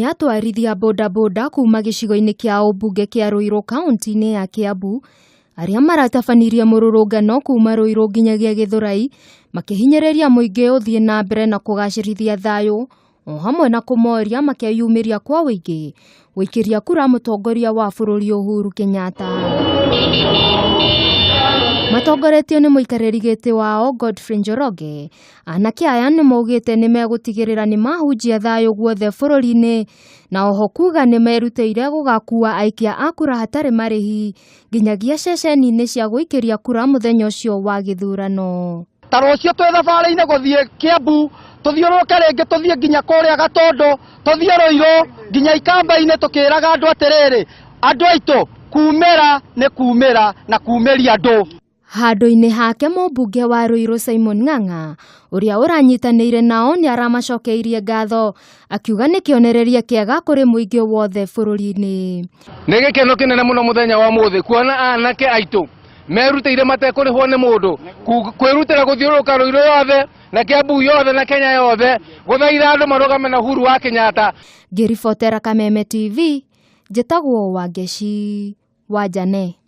nĩ atwarithia bodaboda kuma gĩcigo-inĩ kĩa ũmbunge kĩa Ruiru kaunti-inĩ ya Kiambu arĩa maratabanirie mũrũrũngano kuma Ruiru nginyagia Gĩthũrai makĩhinyĩrĩria mũingĩ ũthiĩ na mbere na kũgacĩrithia thayũ o hamwe na kũmoria makĩyumĩria kwa wĩingĩ gũikĩria kura mũtongoria wa bũrũri Uhuru Kenyatta. Matongoretio nĩ mũikarĩri gĩtĩ wao Godfrey Njoroge, anake aya nĩ maugĩte nĩ megũtigĩrĩra nĩ mahunjia thayũ guothe bũrũri-inĩ na oho kuga nĩ merutĩire gũgakua aikia a kura hatarĩ marĩhi nginyagia ceceni-inĩ cia gũikĩria kura mũthenya ũcio wa gĩthurano. Ta rũciũ twĩ thabarĩ-inĩ gũthiĩ Kiambu, tuthiũrũrũke rĩngĩ tuthiĩ nginya kũrĩa Gatũndũ, tuthiĩ Ruiru nginya ikamba-inĩ tukĩraga andũ atĩrĩrĩ, andũ aitũ kumĩra nĩ kumĩra na kumĩria andũ. Handũ-inĩ hake mũmbunge wa Ruiru Simon Ng'ang'a ũrĩa ũranyitanĩire nao nĩ aramacokeirie ngatho akiuga nĩ kĩonereria kĩega kũrĩ mũingĩ wothe bũrũri-inĩ. Nĩ gĩkeno kĩnene mũno mũthenya wa mũthĩ kuona anake aitũ merutĩire matekũrĩhwo nĩ mũndũ kwĩrutĩra gũthiũrũrũka Ruiru yothe na Kiambu yothe na Kenya yothe gũthaitha andũ marũgame na Uhuru wa Kenyatta. Ngĩribotera Kameme TV, njĩtagwo Wangeci Wanjane.